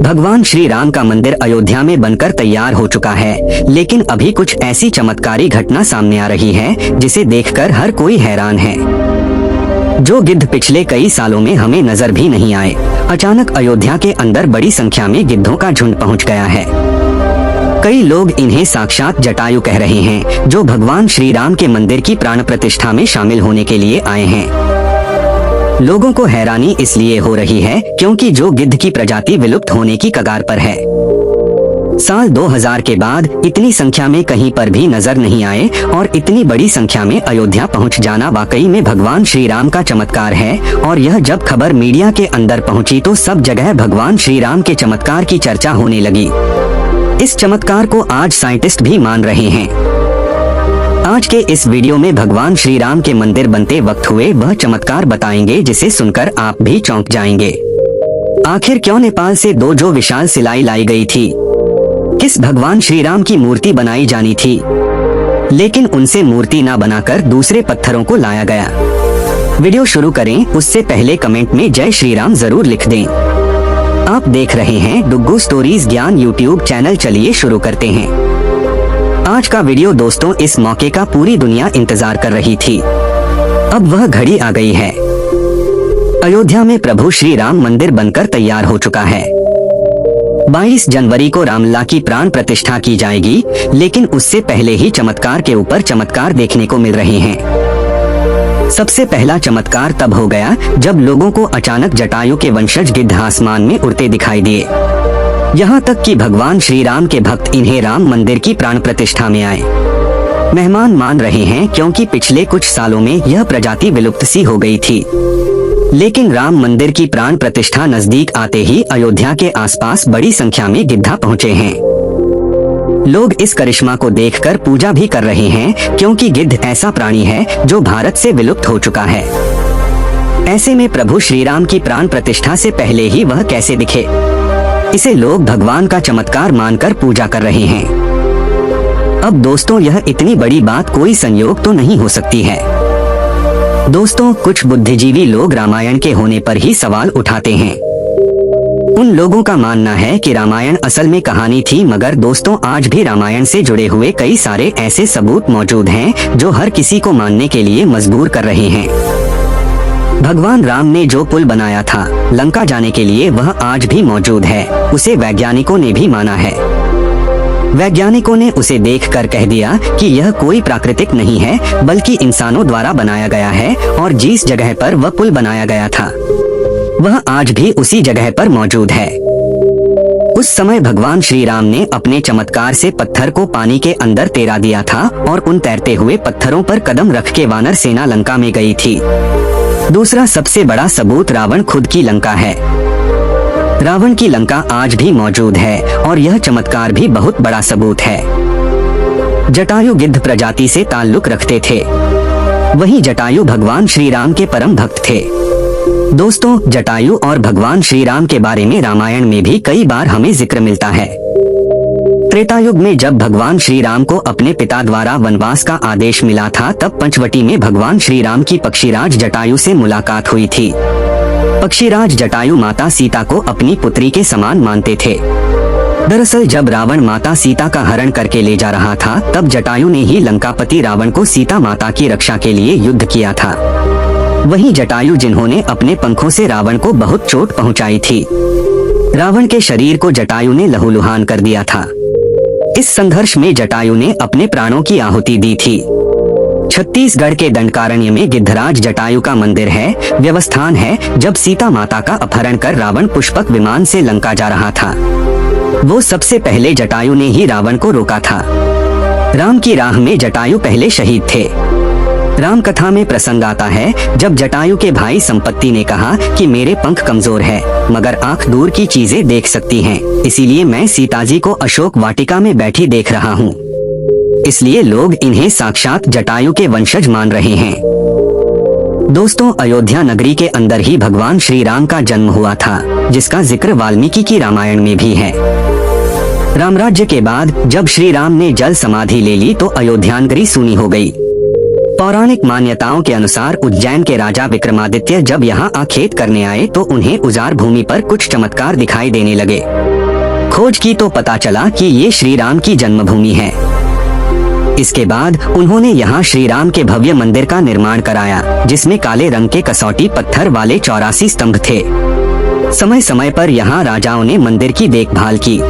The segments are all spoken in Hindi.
भगवान श्री राम का मंदिर अयोध्या में बनकर तैयार हो चुका है, लेकिन अभी कुछ ऐसी चमत्कारी घटना सामने आ रही है जिसे देखकर हर कोई हैरान है। जो गिद्ध पिछले कई सालों में हमें नजर भी नहीं आए, अचानक अयोध्या के अंदर बड़ी संख्या में गिद्धों का झुंड पहुंच गया है। कई लोग इन्हें साक्षात जटायु कह रहे हैं, जो भगवान श्री राम के मंदिर की प्राण प्रतिष्ठा में शामिल होने के लिए आए हैं। लोगों को हैरानी इसलिए हो रही है क्योंकि जो गिद्ध की प्रजाति विलुप्त होने की कगार पर है। साल 2000 के बाद इतनी संख्या में कहीं पर भी नजर नहीं आए और इतनी बड़ी संख्या में अयोध्या पहुंच जाना वाकई में भगवान श्री राम का चमत्कार है। और यह जब खबर मीडिया के अंदर पहुंची तो सब जगह भगवान श्री राम के चमत्कार की चर्चा होने लगी। इस चमत्कार को आज साइंटिस्ट भी मान रहे हैं। आज के इस वीडियो में भगवान श्री राम के मंदिर बनते वक्त हुए वह चमत्कार बताएंगे जिसे सुनकर आप भी चौंक जाएंगे। आखिर क्यों नेपाल से दो जो विशाल सिलाई लाई गई थी? किस भगवान श्री राम की मूर्ति बनाई जानी थी, लेकिन उनसे मूर्ति ना बनाकर दूसरे पत्थरों को लाया गया? वीडियो शुरू करें उससे पहले कमेंट में जय श्री राम जरूर लिख दें। आप देख रहे हैं डुग्गू स्टोरीज ज्ञान यूट्यूब चैनल। चलिए शुरू करते हैं आज का वीडियो। दोस्तों, इस मौके का पूरी दुनिया इंतजार कर रही थी। अब वह घड़ी आ गई है। अयोध्या में प्रभु श्री राम मंदिर बनकर तैयार हो चुका है। 22 जनवरी को रामलला की प्राण प्रतिष्ठा की जाएगी, लेकिन उससे पहले ही चमत्कार के ऊपर चमत्कार देखने को मिल रहे हैं। सबसे पहला चमत्कार तब हो गया जब लोगों को अचानक जटायु के वंशज गिद्ध आसमान में उड़ते दिखाई दिए। यहाँ तक कि भगवान श्री राम के भक्त इन्हें राम मंदिर की प्राण प्रतिष्ठा में आए मेहमान मान रहे हैं, क्योंकि पिछले कुछ सालों में यह प्रजाति विलुप्त सी हो गई थी। लेकिन राम मंदिर की प्राण प्रतिष्ठा नजदीक आते ही अयोध्या के आसपास बड़ी संख्या में गिद्धा पहुँचे हैं। लोग इस करिश्मा को देखकर पूजा भी कर रहे हैं, क्योंकि गिद्ध ऐसा प्राणी है जो भारत से विलुप्त हो चुका है। ऐसे में प्रभु श्री राम की प्राण प्रतिष्ठा से पहले ही वह कैसे दिखे, इसे लोग भगवान का चमत्कार मानकर पूजा कर रहे हैं। अब दोस्तों, यह इतनी बड़ी बात कोई संयोग तो नहीं हो सकती है। दोस्तों, कुछ बुद्धिजीवी लोग रामायण के होने पर ही सवाल उठाते हैं। उन लोगों का मानना है कि रामायण असल में कहानी थी, मगर दोस्तों आज भी रामायण से जुड़े हुए कई सारे ऐसे सबूत मौजूद हैं जो हर किसी को मानने के लिए मजबूर कर रहे हैं। भगवान राम ने जो पुल बनाया था लंका जाने के लिए, वह आज भी मौजूद है। उसे वैज्ञानिकों ने भी माना है। वैज्ञानिकों ने उसे देखकर कह दिया कि यह कोई प्राकृतिक नहीं है, बल्कि इंसानों द्वारा बनाया गया है। और जिस जगह पर वह पुल बनाया गया था वह आज भी उसी जगह पर मौजूद है। उस समय भगवान श्री राम ने अपने चमत्कार से पत्थर को पानी के अंदर तैरा दिया था और उन तैरते हुए पत्थरों पर कदम रख के वानर सेना लंका में गई थी। दूसरा सबसे बड़ा सबूत रावण खुद की लंका है। रावण की लंका आज भी मौजूद है और यह चमत्कार भी बहुत बड़ा सबूत है। जटायु गिद्ध प्रजाति से ताल्लुक रखते थे। वहीं जटायु भगवान श्री राम के परम भक्त थे। दोस्तों, जटायु और भगवान श्री राम के बारे में रामायण में भी कई बार हमें जिक्र मिलता है। त्रेता युग में जब भगवान श्री राम को अपने पिता द्वारा वनवास का आदेश मिला था, तब पंचवटी में भगवान श्री राम की पक्षीराज जटायु से मुलाकात हुई थी। पक्षीराज जटायु माता सीता को अपनी पुत्री के समान मानते थे। दरअसल जब रावण माता सीता का हरण करके ले जा रहा था, तब जटायु ने ही लंकापति रावण को सीता माता की रक्षा के लिए युद्ध किया था। वहीं जटायु जिन्होंने अपने पंखों से रावण को बहुत चोट पहुंचाई थी। रावण के शरीर को जटायु ने लहूलुहान कर दिया था। इस संघर्ष में जटायु ने अपने प्राणों की आहुति दी थी। छत्तीसगढ़ के दंडकारण्य में गिद्धराज जटायु का मंदिर है, व्यवस्थान है। जब सीता माता का अपहरण कर रावण पुष्पक विमान से लंका जा रहा था, वो सबसे पहले जटायु ने ही रावण को रोका था। राम की राह में जटायु पहले शहीद थे। राम कथा में प्रसंग आता है जब जटायु के भाई संपत्ति ने कहा कि मेरे पंख कमजोर है, मगर आंख दूर की चीजें देख सकती हैं, इसीलिए मैं सीता जी को अशोक वाटिका में बैठी देख रहा हूँ। इसलिए लोग इन्हें साक्षात जटायु के वंशज मान रहे हैं। दोस्तों, अयोध्या नगरी के अंदर ही भगवान श्री राम का जन्म हुआ था, जिसका जिक्र वाल्मीकि की रामायण में भी है। रामराज्य के बाद जब श्री राम ने जल समाधि ले ली तो अयोध्या नगरी सूनी हो गई। पौराणिक मान्यताओं के अनुसार उज्जैन के राजा विक्रमादित्य जब यहाँ आखेट करने आए तो उन्हें उजाड़ भूमि पर कुछ चमत्कार दिखाई देने लगे। खोज की तो पता चला कि ये श्री राम की जन्मभूमि है। इसके बाद उन्होंने यहाँ श्री राम के भव्य मंदिर का निर्माण कराया, जिसमें काले रंग के कसौटी पत्थर वाले 84 स्तंभ थे। समय समय पर यहाँ राजाओं ने मंदिर की देखभाल की,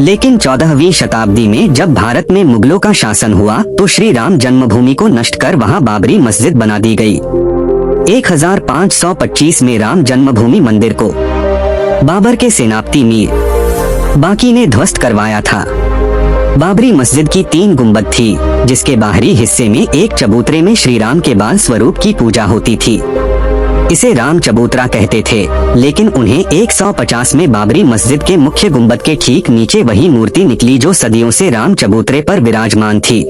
लेकिन 14वीं शताब्दी में जब भारत में मुगलों का शासन हुआ तो श्री राम जन्मभूमि को नष्ट कर वहाँ बाबरी मस्जिद बना दी गई। 1525 में राम जन्मभूमि मंदिर को बाबर के सेनापति मीर बाकी ने ध्वस्त करवाया था। बाबरी मस्जिद की 3 गुंबद थी, जिसके बाहरी हिस्से में एक चबूतरे में श्री राम के बाल स्वरूप की पूजा होती थी। इसे राम चबूतरा कहते थे, लेकिन उन्हें 150 में बाबरी मस्जिद के मुख्य गुंबद के ठीक नीचे वही मूर्ति निकली जो सदियों से राम चबूतरे पर विराजमान थी।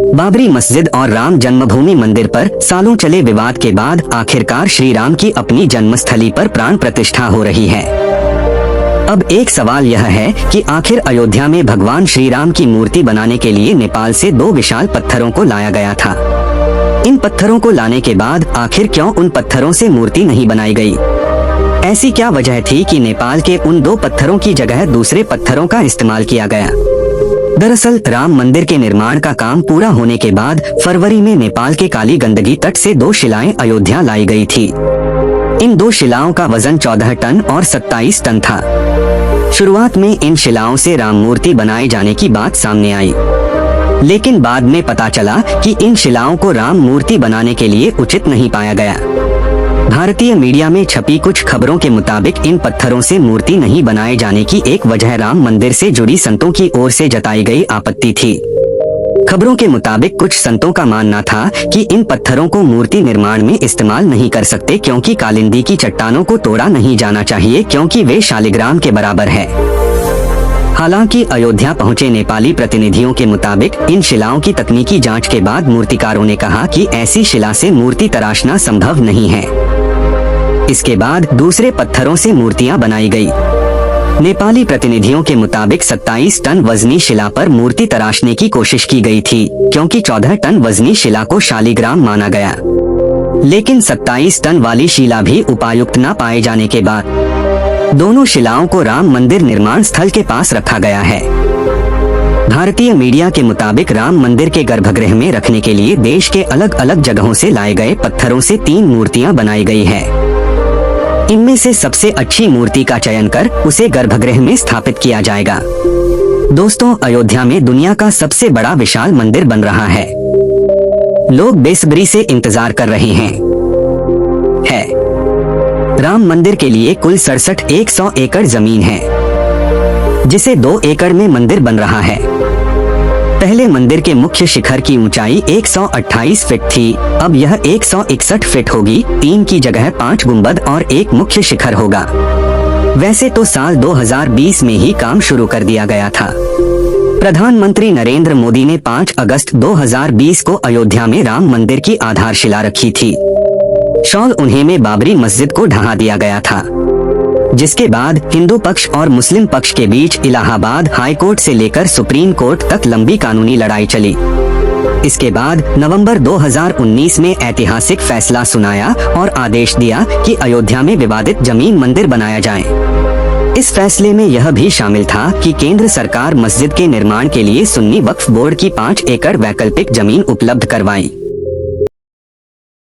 बाबरी मस्जिद और राम जन्मभूमि मंदिर पर सालों चले विवाद के बाद आखिरकार श्री राम की अपनी जन्मस्थली पर प्राण प्रतिष्ठा हो रही है। अब एक सवाल यह है कि आखिर अयोध्या में भगवान श्री राम की मूर्ति बनाने के लिए नेपाल से 2 विशाल पत्थरों को लाया गया था। इन पत्थरों को लाने के बाद आखिर क्यों उन पत्थरों से मूर्ति नहीं बनाई गई? ऐसी क्या वजह थी कि नेपाल के उन 2 पत्थरों की जगह दूसरे पत्थरों का इस्तेमाल किया गया? दरअसल राम मंदिर के निर्माण का काम पूरा होने के बाद फरवरी में नेपाल के काली गंडकी तट से 2 शिलाएं अयोध्या लाई गई थी। इन 2 शिलाओं का वजन 14 टन और 27 टन था। शुरुआत में इन शिलाओं से राम मूर्ति बनाए जाने की बात सामने आई, लेकिन बाद में पता चला कि इन शिलाओं को राम मूर्ति बनाने के लिए उचित नहीं पाया गया। भारतीय मीडिया में छपी कुछ खबरों के मुताबिक इन पत्थरों से मूर्ति नहीं बनाए जाने की एक वजह राम मंदिर से जुड़ी संतों की ओर से जताई गई आपत्ति थी। खबरों के मुताबिक कुछ संतों का मानना था कि इन पत्थरों को मूर्ति निर्माण में इस्तेमाल नहीं कर सकते क्योंकि कालिंदी की चट्टानों को तोड़ा नहीं जाना चाहिए क्योंकि वे शालिग्राम के बराबर है। हालांकि अयोध्या पहुंचे नेपाली प्रतिनिधियों के मुताबिक इन शिलाओं की तकनीकी जांच के बाद मूर्तिकारों ने कहा कि ऐसी शिला से मूर्ति तराशना संभव नहीं है। इसके बाद दूसरे पत्थरों से मूर्तियां बनाई गई। नेपाली प्रतिनिधियों के मुताबिक 27 टन वजनी शिला पर मूर्ति तराशने की कोशिश की गई थी क्योंकि 14 टन वजनी शिला को शालिग्राम माना गया, लेकिन 27 टन वाली शिला भी उपायुक्त न पाए जाने के बाद दोनों शिलाओं को राम मंदिर निर्माण स्थल के पास रखा गया है। भारतीय मीडिया के मुताबिक राम मंदिर के गर्भगृह में रखने के लिए देश के अलग अलग जगहों से लाए गए पत्थरों से 3 मूर्तियां बनाई गई है। इनमें से सबसे अच्छी मूर्ति का चयन कर उसे गर्भगृह में स्थापित किया जाएगा। दोस्तों, अयोध्या में दुनिया का सबसे बड़ा विशाल मंदिर बन रहा है। लोग बेसब्री से इंतजार कर रहे हैं। राम मंदिर के लिए कुल 100 एकड़ जमीन है, जिसे 2 एकड़ में मंदिर बन रहा है। पहले मंदिर के मुख्य शिखर की ऊंचाई 128 फीट थी, अब यह 161 फीट होगी। 3 की जगह 5 गुंबद और 1 मुख्य शिखर होगा। वैसे तो साल 2020 में ही काम शुरू कर दिया गया था। प्रधानमंत्री नरेंद्र मोदी ने 5 अगस्त 2020 को अयोध्या में राम मंदिर की आधारशिला रखी थी। शॉल उन्हें में बाबरी मस्जिद को ढहा दिया गया था, जिसके बाद हिंदू पक्ष और मुस्लिम पक्ष के बीच इलाहाबाद हाई कोर्ट से लेकर सुप्रीम कोर्ट तक लंबी कानूनी लड़ाई चली। इसके बाद नवंबर 2019 में ऐतिहासिक फैसला सुनाया और आदेश दिया कि अयोध्या में विवादित जमीन मंदिर बनाया जाए। इस फैसले में यह भी शामिल था कि केंद्र सरकार मस्जिद के निर्माण के लिए सुन्नी वक्फ बोर्ड की 5 एकड़ वैकल्पिक जमीन उपलब्ध करवाई।